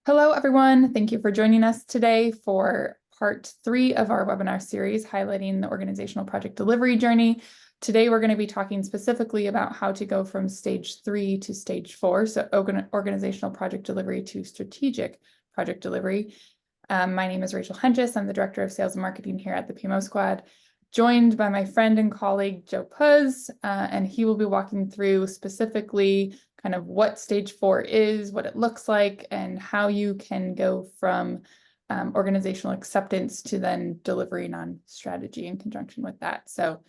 Hello, everyone. Thank you for joining us today for part 3 of our webinar series highlighting the organizational project delivery journey. Today, we're going to be talking specifically about how to go from stage 3 to stage 4, so organizational project delivery to strategic project delivery. My name is Rachel Henges. I'm the Director of Sales and Marketing here at the PMO Squad, joined by my friend and colleague, Joe Puz, and he will be walking through specifically kind of what stage 4 is, what it looks like, and how you can go from organizational acceptance to then delivering on strategy in conjunction with that. So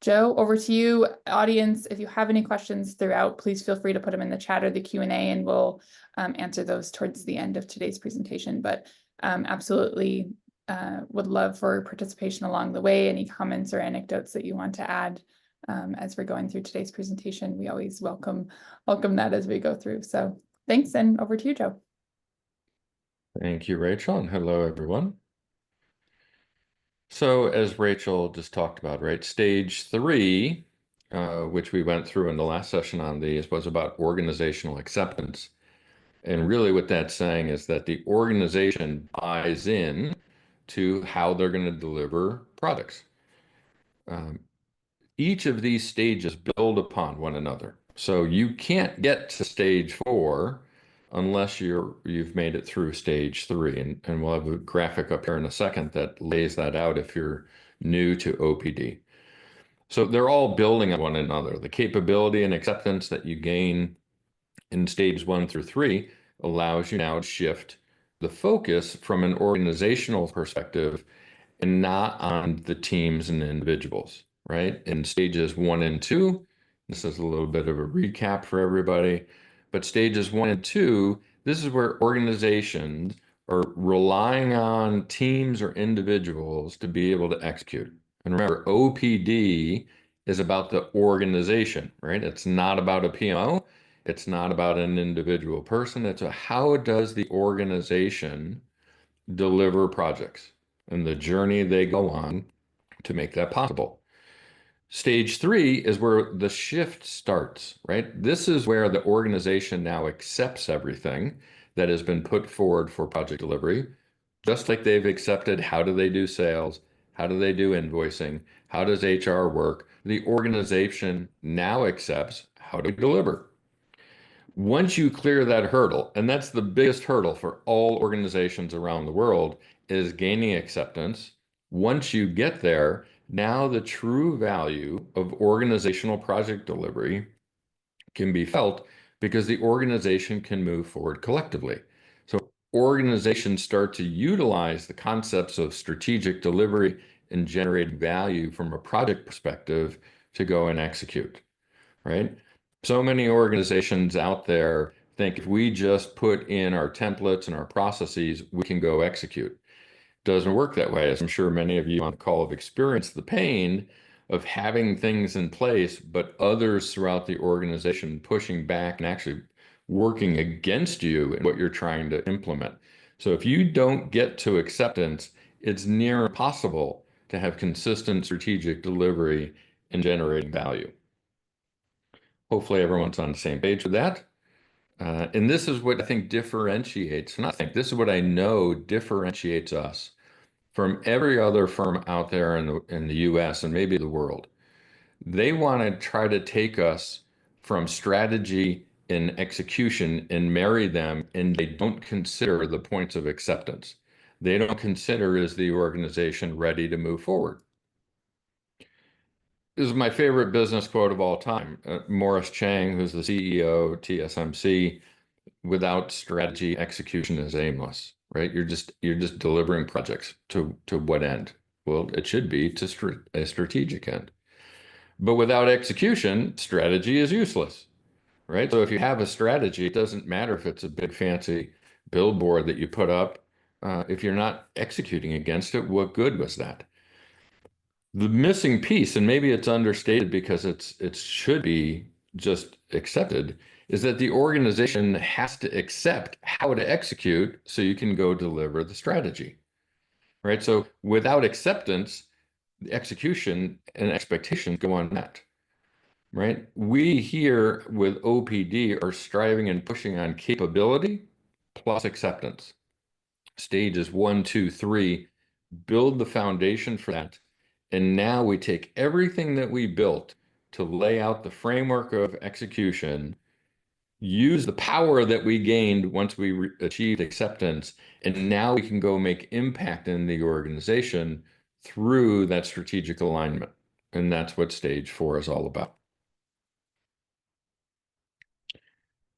Joe, over to you. Audience, if you have any questions throughout, please feel free to put them in the chat or the Q&A, and we'll answer those towards the end of today's presentation. But absolutely would love for participation along the way. Any comments or anecdotes that you want to add as we're going through today's presentation, we always welcome that as we go through. So thanks, and over to you, Joe. Thank you, Rachel, and hello, everyone. So as Rachel just talked about, right, stage 3, which we went through in the last session on these, was about organizational acceptance. And really what that's saying is that the organization buys in to how they're going to deliver products. Each of these stages build upon one another. So you can't get to stage 4 unless you've made it through stage 3. And we'll have a graphic up here in a second that lays that out if you're new to OPD. So they're all building on one another. The capability and acceptance that you gain in stage 1 through 3 allows you now to shift the focus from an organizational perspective and not on the teams and individuals, right? In stages 1 and 2, this is a little bit of a recap for everybody, but stages 1 and 2, this is where organizations are relying on teams or individuals to be able to execute. And remember, OPD is about the organization, right? It's not about a PMO. It's not about an individual person. It's how does the organization deliver projects and the journey they go on to make that possible. Stage 3 is where the shift starts, right? This is where the organization now accepts everything that has been put forward for project delivery, just like they've accepted how do they do sales, how do they do invoicing, how does HR work. The organization now accepts how to deliver. Once you clear that hurdle, and that's the biggest hurdle for all organizations around the world, is gaining acceptance. Once you get there, now the true value of organizational project delivery can be felt because the organization can move forward collectively. So organizations start to utilize the concepts of strategic delivery and generate value from a project perspective to go and execute, right? So many organizations out there think if we just put in our templates and our processes, we can go execute. Doesn't work that way. As I'm sure many of you on the call have experienced the pain of having things in place, but others throughout the organization pushing back and actually working against you in what you're trying to implement. So if you don't get to acceptance, it's near impossible to have consistent strategic delivery and generating value. Hopefully everyone's on the same page with that. And this is what I think differentiates, not think, this is what I know differentiates us from every other firm out there in the US and maybe the world. They want to try to take us from strategy and execution and marry them, and they don't consider the points of acceptance. They don't consider is the organization ready to move forward. This is my favorite business quote of all time. Morris Chang, who's the CEO of TSMC, without strategy, execution is aimless, right? You're just delivering projects to what end? Well, it should be to a strategic end. But without execution, strategy is useless, right? So if you have a strategy, it doesn't matter if it's a big fancy billboard that you put up. If you're not executing against it, what good was that? The missing piece, and maybe it's understated because it should be just accepted, is that the organization has to accept how to execute so you can go deliver the strategy, right? So without acceptance, the execution and expectations go unmet, right? We here with OPD are striving and pushing on capability plus acceptance. Stages 1, 2, 3 build the foundation for that. And now we take everything that we built to lay out the framework of execution, use the power that we gained once we achieved acceptance, and now we can go make impact in the organization through that strategic alignment. And that's what stage 4 is all about.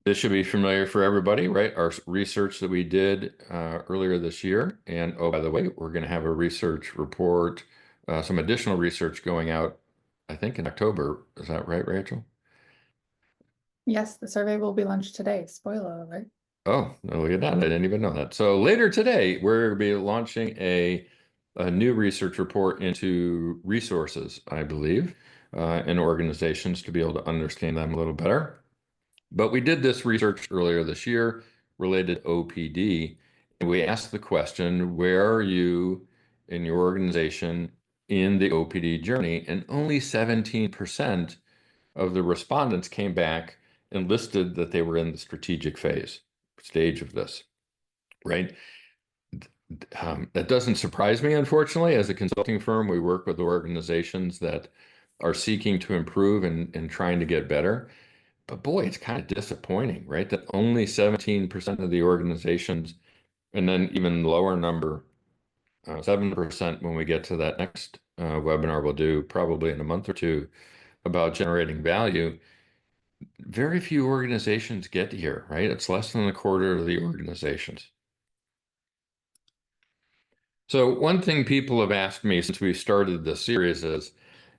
This should be familiar for everybody, right? Our research that we did earlier this year. And oh, by the way, we're going to have a research report, some additional research going out, I think in October. Is that right, Rachel? Yes, the survey will be launched today. Spoiler alert. Oh, look at that. I didn't even know that. So later today, we're going to be launching a new research report into resources, I believe, in organizations to be able to understand them a little better. But we did this research earlier this year related to OPD, and we asked the question, where are you in your organization in the OPD journey? And only 17% of the respondents came back and listed that they were in the strategic stage of this, right? That doesn't surprise me, unfortunately. As a consulting firm, we work with organizations that are seeking to improve and trying to get better. But boy, it's kind of disappointing, right? That only 17% of the organizations, and then even lower number, 7% when we get to that next webinar we'll do probably in a month or two about generating value. Very few organizations get here, right? It's less than a quarter of the organizations. So one thing people have asked me since we started this series is,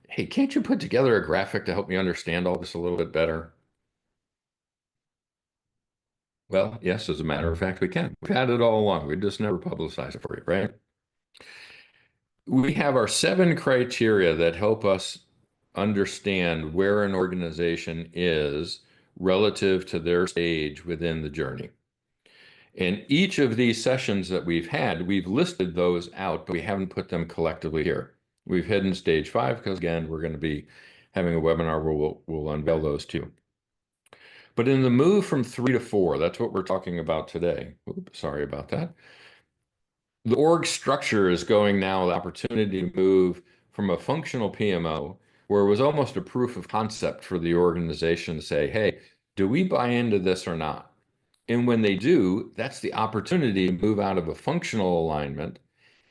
hey, can't you put together a graphic to help me understand all this a little bit better? Well, yes, as a matter of fact, we can. We've had it all along. We just never publicize it for you, right? We have our 7 criteria that help us understand where an organization is relative to their stage within the journey. And each of these sessions that we've had, we've listed those out, but we haven't put them collectively here. We've hidden stage 5 because, again, we're going to be having a webinar where we'll unveil those too. But in the move from 3 to 4, that's what we're talking about today. Oops, sorry about that. The org structure is going now, the opportunity to move from a functional PMO, where it was almost a proof of concept for the organization to say, hey, do we buy into this or not? And when they do, that's the opportunity to move out of a functional alignment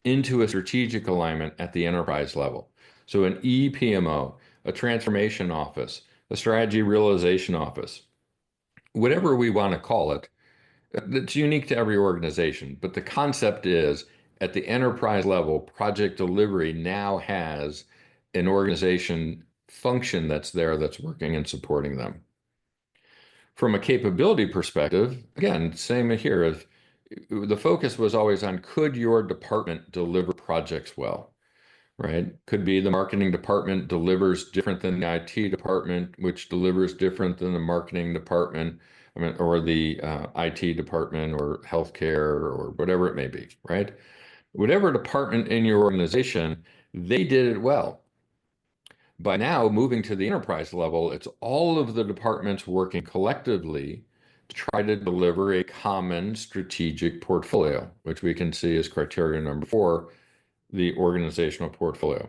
into a strategic alignment at the enterprise level. So an ePMO, a transformation office, a strategy realization office, whatever we want to call it, it's unique to every organization. But the concept is at the enterprise level, project delivery now has an organization function that's there that's working and supporting them. From a capability perspective, again, same here. If the focus was always on could your department deliver projects well, right? Could be the marketing department delivers different than the IT department, which delivers different than the marketing department, I mean, or the IT department or healthcare or whatever it may be, right? Whatever department in your organization, they did it well. By now, moving to the enterprise level, it's all of the departments working collectively to try to deliver a common strategic portfolio, which we can see as criteria number 4, the organizational portfolio.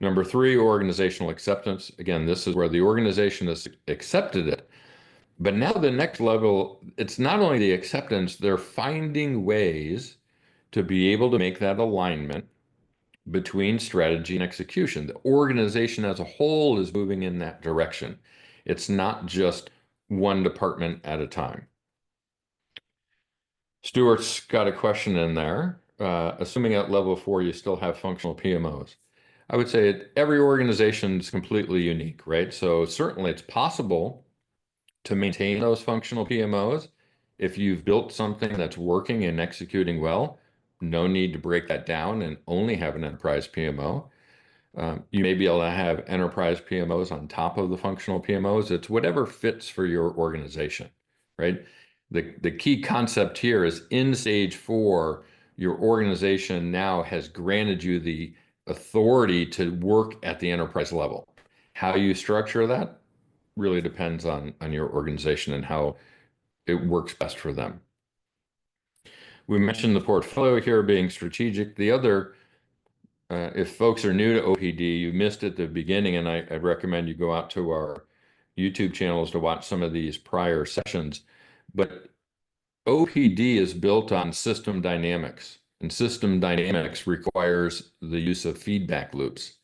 Number 3, organizational acceptance. Again, this is where the organization has accepted it. But now the next level, it's not only the acceptance, they're finding ways to be able to make that alignment between strategy and execution. The organization as a whole is moving in that direction. It's not just one department at a time. Stuart's got a question in there. Assuming at level 4, you still have functional PMOs. I would say every organization is completely unique, right? So certainly it's possible to maintain those functional PMOs. If you've built something that's working and executing well, no need to break that down and only have an enterprise PMO. You may be able to have enterprise PMOs on top of the functional PMOs. It's whatever fits for your organization, right? The key concept here is in stage 4, your organization now has granted you the authority to work at the enterprise level. How you structure that really depends on your organization and how it works best for them. We mentioned the portfolio here being strategic. The other, if folks are new to OPD, you missed at the beginning, and I recommend you go out to our YouTube channels to watch some of these prior sessions. But OPD is built on system dynamics, and system dynamics requires the use of feedback loops.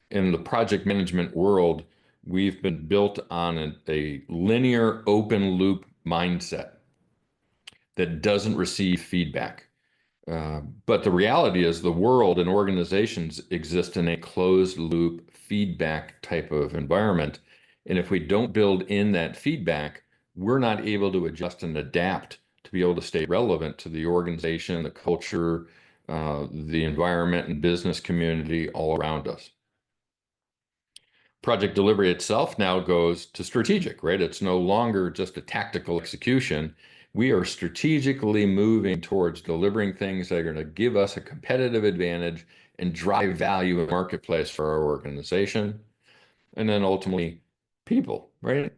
In the project management world, we've been built on a linear open loop mindset that doesn't receive feedback. But the reality is the world and organizations exist in a closed loop feedback type of environment. And if we don't build in that feedback, we're not able to adjust and adapt to be able to stay relevant to the organization, the culture, the environment and business community all around us. Project delivery itself now goes to strategic, right? It's no longer just a tactical execution. We are strategically moving towards delivering things that are going to give us a competitive advantage and drive value in the marketplace for our organization. And then ultimately, people, right?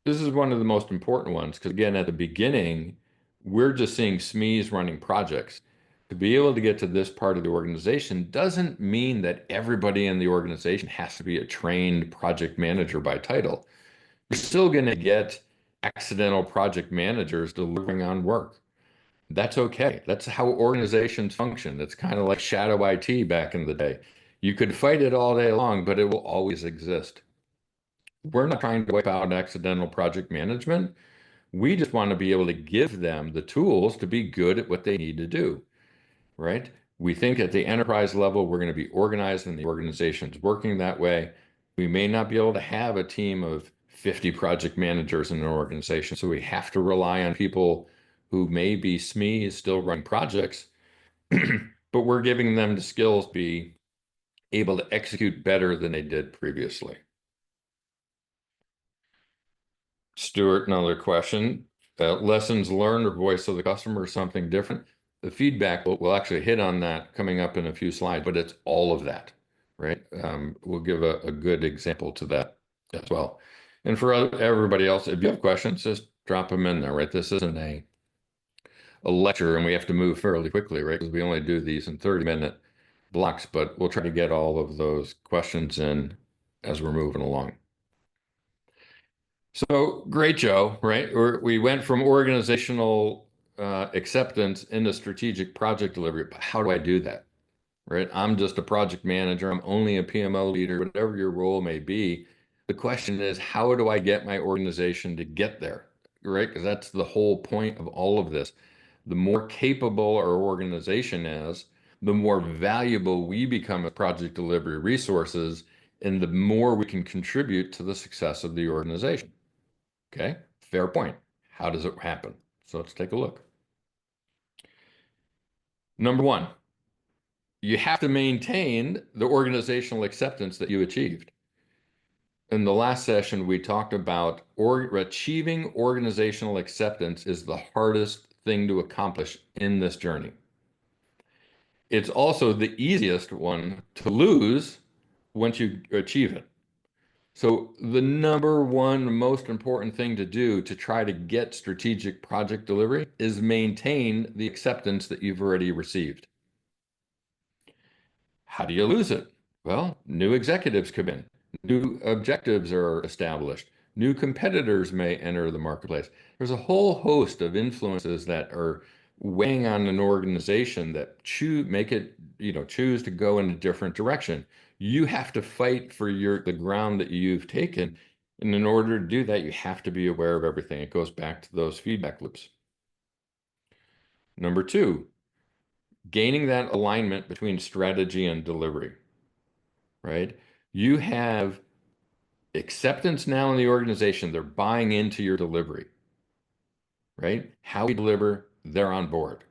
This is one of the most important ones because, again, at the beginning, we're just seeing SMEs running projects. To be able to get to this part of the organization doesn't mean that everybody in the organization has to be a trained project manager by title. You're still going to get accidental project managers delivering on work. That's okay. That's how organizations function. It's kind of like shadow IT back in the day. You could fight it all day long, but it will always exist. We're not trying to wipe out accidental project management. We just want to be able to give them the tools to be good at what they need to do, right? We think at the enterprise level, we're going to be organized and the organization's working that way. We may not be able to have a team of 50 project managers in an organization. So we have to rely on people who may be SMEs still running projects, but we're giving them the skills to be able to execute better than they did previously. Stuart, another question. Lessons learned or voice of the customer or something different? The feedback, we'll actually hit on that coming up in a few slides, but it's all of that, right? We'll give a good example to that as well. And for everybody else, if you have questions, just drop them in there, right? This isn't a lecture and we have to move fairly quickly, right? Because we only do these in 30-minute blocks, but we'll try to get all of those questions in as we're moving along. So great, Joe, right? We went from organizational acceptance into strategic project delivery. But how do I do that, right? I'm just a project manager. I'm only a PMO leader, whatever your role may be. The question is, how do I get my organization to get there, right? Because that's the whole point of all of this. The more capable our organization is, the more valuable we become as project delivery resources, and the more we can contribute to the success of the organization. Okay, fair point. How does it happen? So let's take a look. Number one, you have to maintain the organizational acceptance that you achieved. In the last session, we talked about achieving organizational acceptance is the hardest thing to accomplish in this journey. It's also the easiest one to lose once you achieve it. So the number one most important thing to do to try to get strategic project delivery is maintain the acceptance that you've already received. How do you lose it? Well, new executives come in, new objectives are established, new competitors may enter the marketplace. There's a whole host of influences that are weighing on an organization that make it, choose to go in a different direction. You have to fight for the ground that you've taken. And in order to do that, you have to be aware of everything. It goes back to those feedback loops. Number two, gaining that alignment between strategy and delivery, right? You have acceptance now in the organization. They're buying into your delivery, right? How we deliver, they're on board.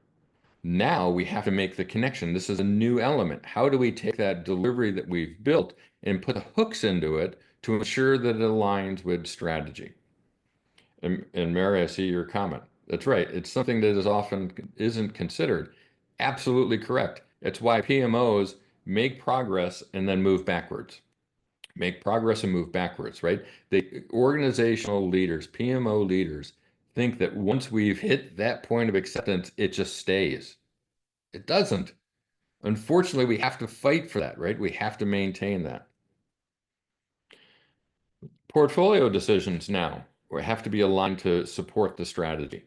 Now we have to make the connection. This is a new element. How do we take that delivery that we've built and put the hooks into it to ensure that it aligns with strategy? And Mary, I see your comment. That's right. It's something that is often isn't considered. Absolutely correct. It's why PMOs make progress and then move backwards. Make progress and move backwards, right? The organizational leaders, PMO leaders, think that once we've hit that point of acceptance, it just stays. It doesn't. Unfortunately, we have to fight for that, right? We have to maintain that. Portfolio decisions now have to be aligned to support the strategy,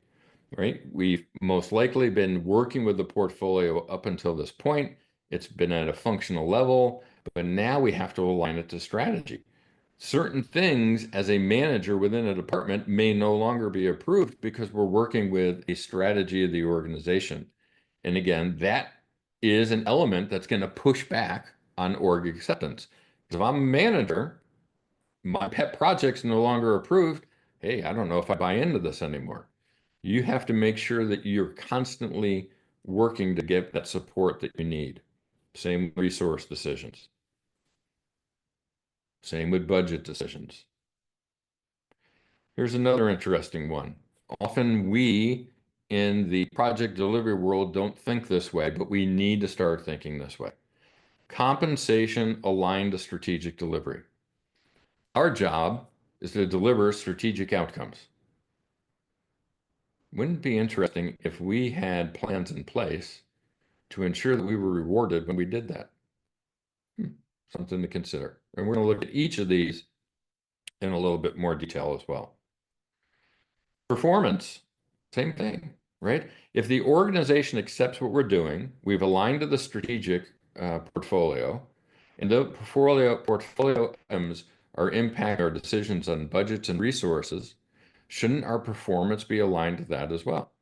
right? We've most likely been working with the portfolio up until this point. It's been at a functional level, but now we have to align it to strategy. Certain things as a manager within a department may no longer be approved because we're working with a strategy of the organization. And again, that is an element that's going to push back on org acceptance. Because if I'm a manager, my pet project's no longer approved. Hey, I don't know if I buy into this anymore. You have to make sure that you're constantly working to get that support that you need. Same resource decisions. Same with budget decisions. Here's another interesting one. Often we in the project delivery world don't think this way, but we need to start thinking this way. Compensation aligned to strategic delivery. Our job is to deliver strategic outcomes. Wouldn't it be interesting if we had plans in place to ensure that we were rewarded when we did that? Something to consider. And we're going to look at each of these in a little bit more detail as well. Performance, same thing, right? If the organization accepts what we're doing, we've aligned to the strategic portfolio, and the portfolio items are impacting our decisions on budgets and resources, shouldn't our performance be aligned to that as well?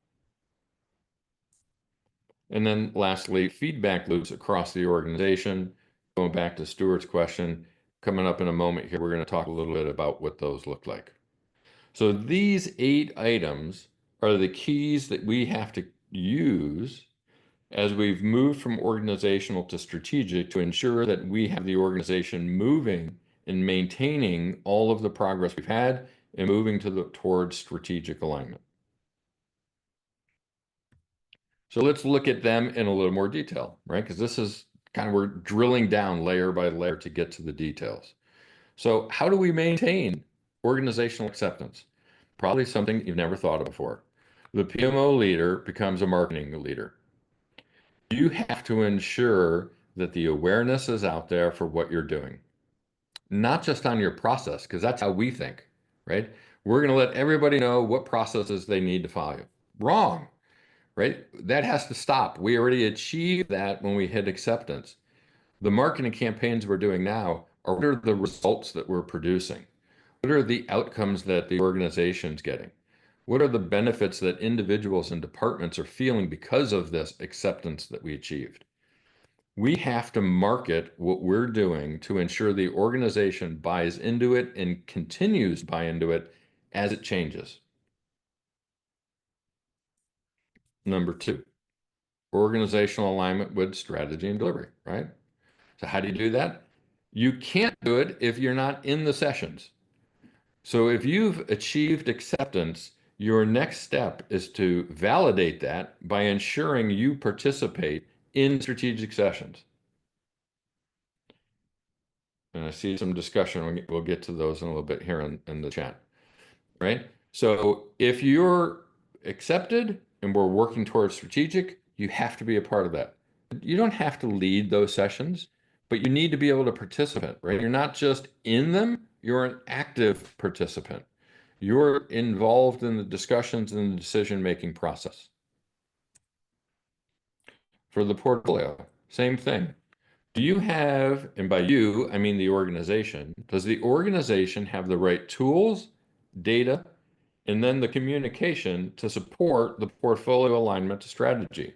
And then lastly, feedback loops across the organization. Going back to Stuart's question, coming up in a moment here, we're going to talk a little bit about what those look like. So these 8 items are the keys that we have to use as we've moved from organizational to strategic to ensure that we have the organization moving and maintaining all of the progress we've had and moving towards strategic alignment. So let's look at them in a little more detail, right? Because this is kind of, we're drilling down layer by layer to get to the details. So how do we maintain organizational acceptance? Probably something you've never thought of before. The PMO leader becomes a marketing leader. You have to ensure that the awareness is out there for what you're doing, not just on your process, because that's how we think, right? We're going to let everybody know what processes they need to follow. Wrong, right? That has to stop. We already achieved that when we hit acceptance. The marketing campaigns we're doing now are what are the results that we're producing? What are the outcomes that the organization's getting? What are the benefits that individuals and departments are feeling because of this acceptance that we achieved? We have to market what we're doing to ensure the organization buys into it and continues to buy into it as it changes. Number 2, organizational alignment with strategy and delivery, right? So how do you do that? You can't do it if you're not in the sessions. So if you've achieved acceptance, your next step is to validate that by ensuring you participate in strategic sessions. And I see some discussion. We'll get to those in a little bit here in the chat, right? So if you're accepted and we're working towards strategic, you have to be a part of that. You don't have to lead those sessions, but you need to be able to participate, right? You're not just in them, you're an active participant. You're involved in the discussions and the decision-making process. For the portfolio, same thing. Do you have, and by you, I mean the organization, does the organization have the right tools, data, and then the communication to support the portfolio alignment to strategy?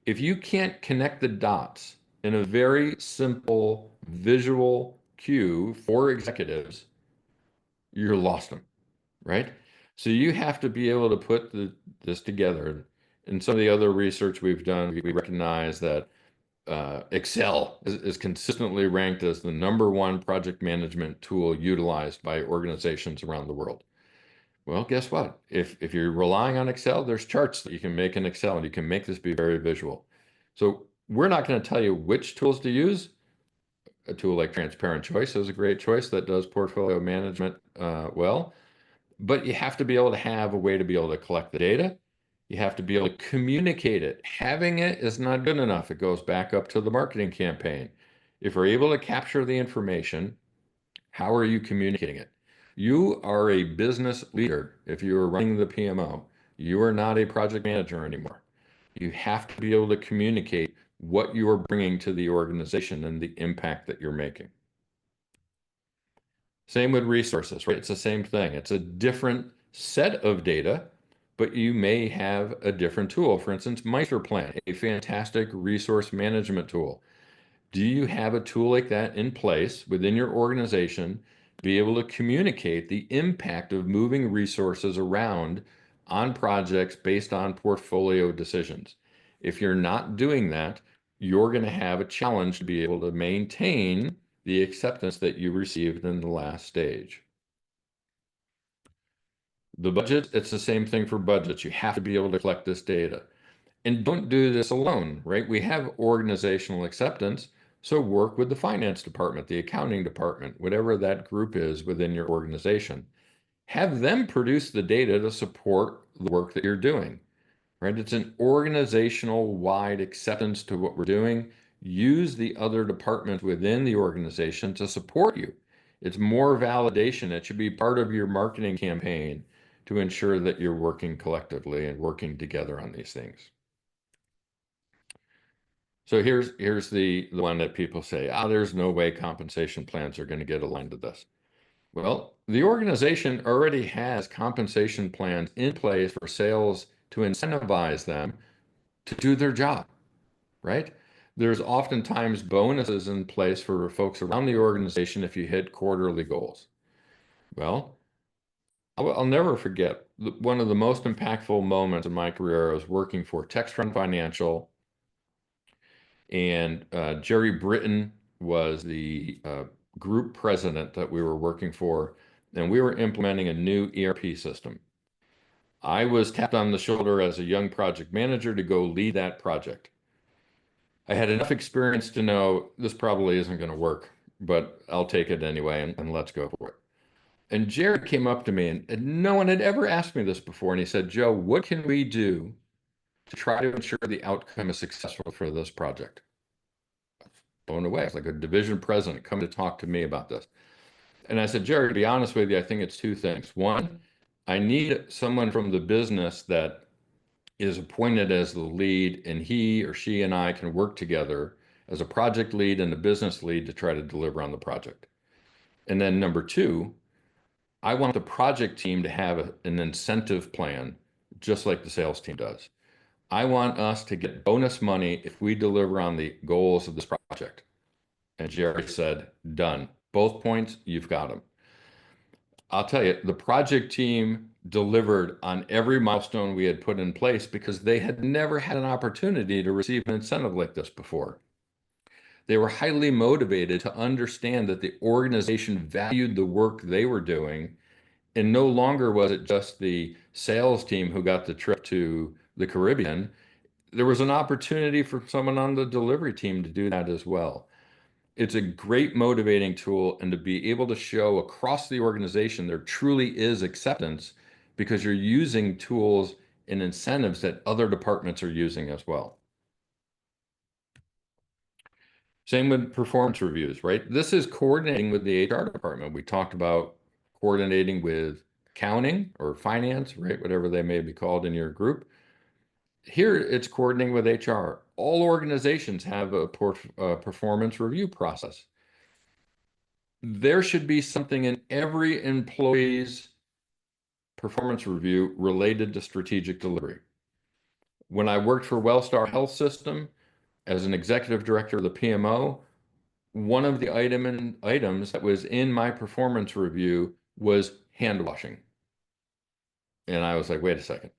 If you can't connect the dots in a very simple visual cue for executives, you're lost them, right? So you have to be able to put this together. In some of the other research we've done, we recognize that Excel is consistently ranked as the #1 project management tool utilized by organizations around the world. Well, guess what? If you're relying on Excel, there's charts that you can make in Excel, and you can make this be very visual. So we're not going to tell you which tools to use. A tool like Transparent Choice is a great choice that does portfolio management well. But you have to be able to have a way to be able to collect the data. You have to be able to communicate it. Having it is not good enough. It goes back up to the marketing campaign. If we're able to capture the information, how are you communicating it? You are a business leader if you are running the PMO. You are not a project manager anymore. You have to be able to communicate what you are bringing to the organization and the impact that you're making. Same with resources, right? It's the same thing. It's a different set of data, but you may have a different tool. For instance, MeisterPlan, a fantastic resource management tool. Do you have a tool like that in place within your organization to be able to communicate the impact of moving resources around on projects based on portfolio decisions? If you're not doing that, you're going to have a challenge to be able to maintain the acceptance that you received in the last stage. The budget, it's the same thing for budgets. You have to be able to collect this data. And don't do this alone, right? We have organizational acceptance, so work with the finance department, the accounting department, whatever that group is within your organization. Have them produce the data to support the work that you're doing, right? It's an organizational wide acceptance to what we're doing. Use the other departments within the organization to support you. It's more validation. It should be part of your marketing campaign to ensure that you're working collectively and working together on these things. So here's the one that people say, there's no way compensation plans are going to get aligned to this. Well, the organization already has compensation plans in place for sales to incentivize them to do their job, right? There's oftentimes bonuses in place for folks around the organization if you hit quarterly goals. Well, I'll never forget one of the most impactful moments in my career. I was working for Textron Financial, and Jerry Britton was the group president that we were working for, and we were implementing a new ERP system. I was tapped on the shoulder as a young project manager to go lead that project. I had enough experience to know this probably isn't going to work, but I'll take it anyway and let's go for it. And Jerry came up to me, and no one had ever asked me this before, and he said, Joe, what can we do to try to ensure the outcome is successful for this project? Blown away. It's like a division president come to talk to me about this. And I said, Jerry, to be honest with you, I think it's two things. One, I need someone from the business that is appointed as the lead, and he or she and I can work together as a project lead and a business lead to try to deliver on the project. And then number two, I want the project team to have an incentive plan, just like the sales team does. I want us to get bonus money if we deliver on the goals of this project. And Jerry said, done. Both points, you've got them. I'll tell you, the project team delivered on every milestone we had put in place because they had never had an opportunity to receive an incentive like this before. They were highly motivated to understand that the organization valued the work they were doing, and no longer was it just the sales team who got the trip to the Caribbean. There was an opportunity for someone on the delivery team to do that as well. It's a great motivating tool, and to be able to show across the organization there truly is acceptance because you're using tools and incentives that other departments are using as well. Same with performance reviews, right? This is coordinating with the HR department. We talked about coordinating with accounting or finance, right? Whatever they may be called in your group. Here, it's coordinating with HR. All organizations have a performance review process. There should be something in every employee's performance review related to strategic delivery. When I worked for Wellstar Health System as an executive director of the PMO, one of the items that was in my performance review was hand washing. And I was like, wait a second.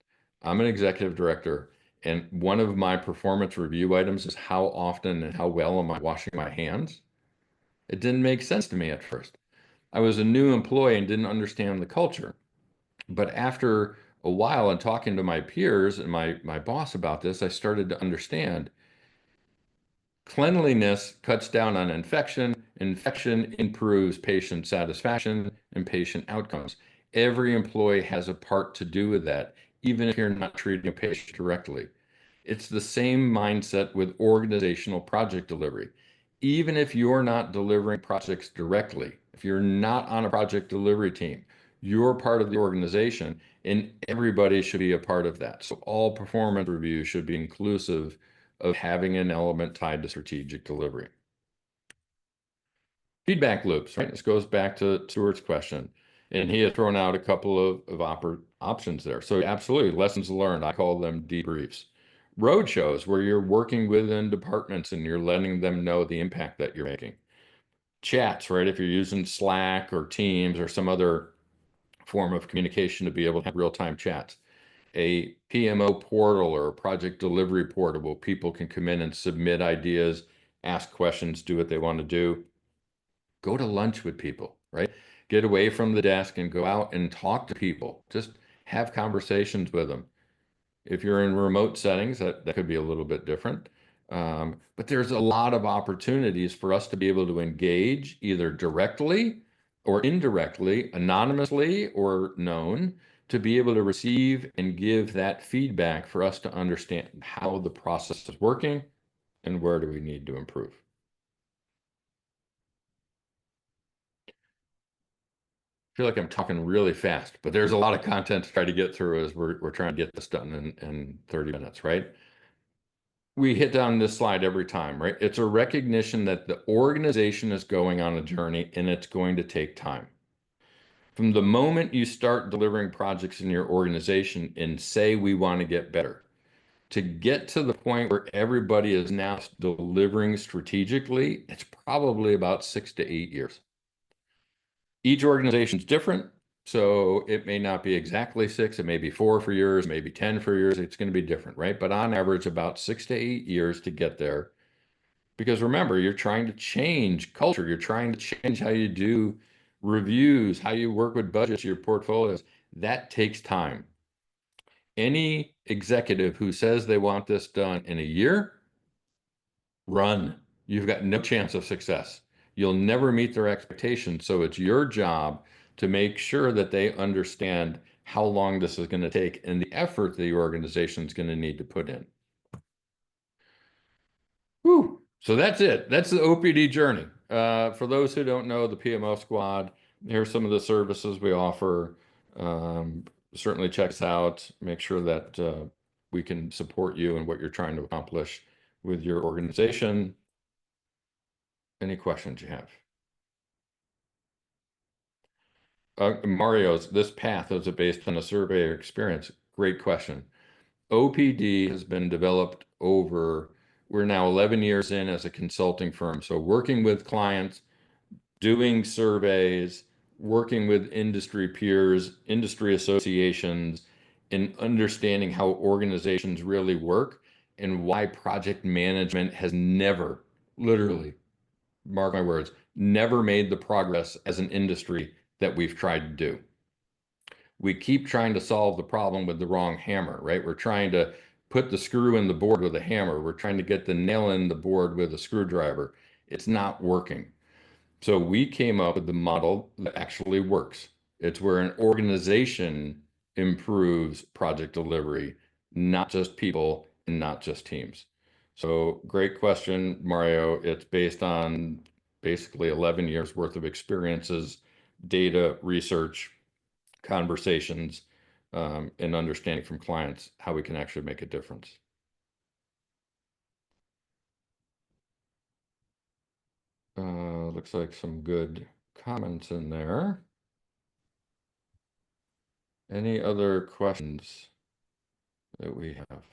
I'm an executive director, and one of my performance review items is how often and how well am I washing my hands? It didn't make sense to me at first. I was a new employee and didn't understand the culture. But after a while and talking to my peers and my boss about this, I started to understand cleanliness cuts down on infection. Infection improves patient satisfaction and patient outcomes. Every employee has a part to do with that, even if you're not treating a patient directly. It's the same mindset with organizational project delivery. Even if you're not delivering projects directly, if you're not on a project delivery team, you're part of the organization and everybody should be a part of that. So all performance reviews should be inclusive of having an element tied to strategic delivery. Feedback loops, right? This goes back to Stuart's question. And he has thrown out a couple of options there. So absolutely, lessons learned, I call them debriefs. Road shows where you're working within departments and you're letting them know the impact that you're making. Chats, right? If you're using Slack or Teams or some other form of communication to be able to have real-time chats. A PMO portal or a project delivery portal where people can come in and submit ideas, ask questions, do what they want to do. Go to lunch with people, right? Get away from the desk and go out and talk to people. Just have conversations with them. If you're in remote settings, that could be a little bit different. But there's a lot of opportunities for us to be able to engage either directly or indirectly, anonymously or known, to be able to receive and give that feedback for us to understand how the process is working and where do we need to improve. Feel like I'm talking really fast, but there's a lot of content to try to get through as we're trying to get this done in 30 minutes, right? We hit down this slide every time, right? It's a recognition that the organization is going on a journey and it's going to take time. From the moment you start delivering projects in your organization and say we want to get better, to get to the point where everybody is now delivering strategically, it's probably about 6 to 8 years. Each organization is different, so it may not be exactly 6, it may be 4 for yours, maybe 10 for yours. It's going to be different, right? But on average, about 6 to 8 years to get there. Because remember, you're trying to change culture. You're trying to change how you do reviews, how you work with budgets, your portfolios. That takes time. Any executive who says they want this done in a year, run. You've got no chance of success. You'll never meet their expectations. So it's your job to make sure that they understand how long this is going to take and the effort the organization is going to need to put in. Whew. So that's it. That's the OPD journey. For those who don't know, the PMO Squad, here's some of the services we offer. Certainly check us out. Make sure that we can support you and what you're trying to accomplish with your organization. Any questions you have? Mario's, this path, is it based on a survey or experience? Great question. OPD has been developed over, we're now 11 years in as a consulting firm. So working with clients, doing surveys, working with industry peers, industry associations, and understanding how organizations really work and why project management has never, literally, mark my words, never made the progress as an industry that we've tried to do. We keep trying to solve the problem with the wrong hammer, right? We're trying to put the screw in the board with a hammer. We're trying to get the nail in the board with a screwdriver. It's not working. So we came up with the model that actually works. It's where an organization improves project delivery, not just people and not just teams. So great question, Mario. It's based on basically 11 years worth of experiences, data, research, conversations, and understanding from clients how we can actually make a difference. Looks like some good comments in there. Any other questions that we have?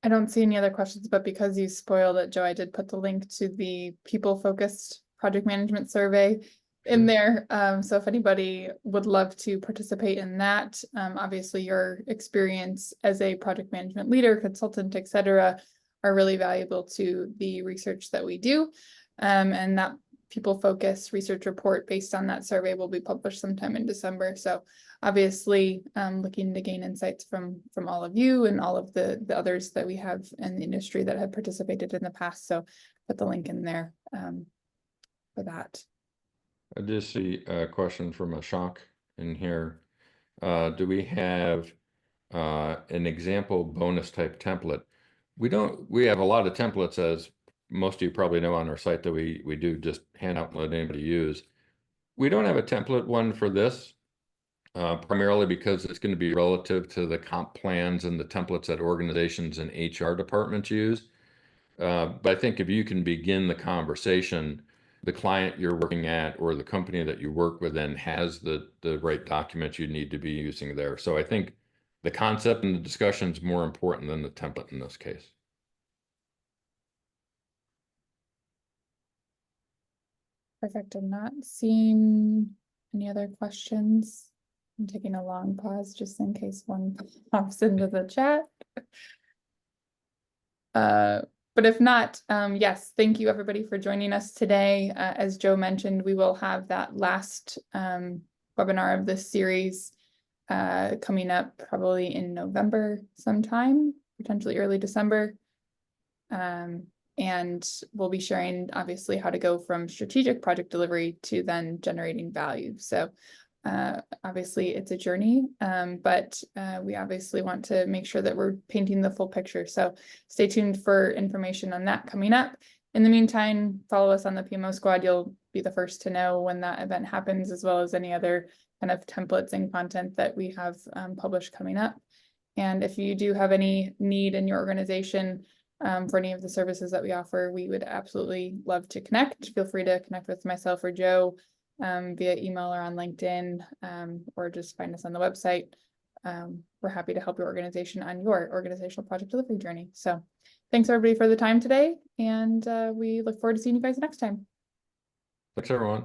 I don't see any other questions, but because you spoiled it, Joe, I did put the link to the people-focused project management survey in there. So if anybody would love to participate in that, obviously your experience as a project management leader, consultant, etc., are really valuable to the research that we do. And that people-focused research report based on that survey will be published sometime in December. So obviously looking to gain insights from all of you and all of the others that we have in the industry that have participated in the past. So put the link in there for that. I just see a question from Ashok in here. Do we have an example bonus type template? We have a lot of templates, as most of you probably know, on our site that we do just hand out and let anybody use. We don't have a template one for this, primarily because it's going to be relative to the comp plans and the templates that organizations and HR departments use. But I think if you can begin the conversation, the client you're working at or the company that you work with then has the right documents you need to be using there. So I think the concept and the discussion is more important than the template in this case. Perfect. I'm not seeing any other questions. I'm taking a long pause just in case one pops into the chat. But if not, yes, thank you everybody for joining us today. As Joe mentioned, we will have that last webinar of this series coming up probably in November sometime, potentially early December. And we'll be sharing obviously how to go from strategic project delivery to then generating value. So obviously it's a journey, but we obviously want to make sure that we're painting the full picture. So stay tuned for information on that coming up. In the meantime, follow us on the PMO Squad. You'll be the first to know when that event happens, as well as any other kind of templates and content that we have published coming up. And if you do have any need in your organization for any of the services that we offer, we would absolutely love to connect. Feel free to connect with myself or Joe via email or on LinkedIn, or just find us on the website. We're happy to help your organization on your organizational project delivery journey. So thanks everybody for the time today, and we look forward to seeing you guys next time. Thanks, everyone.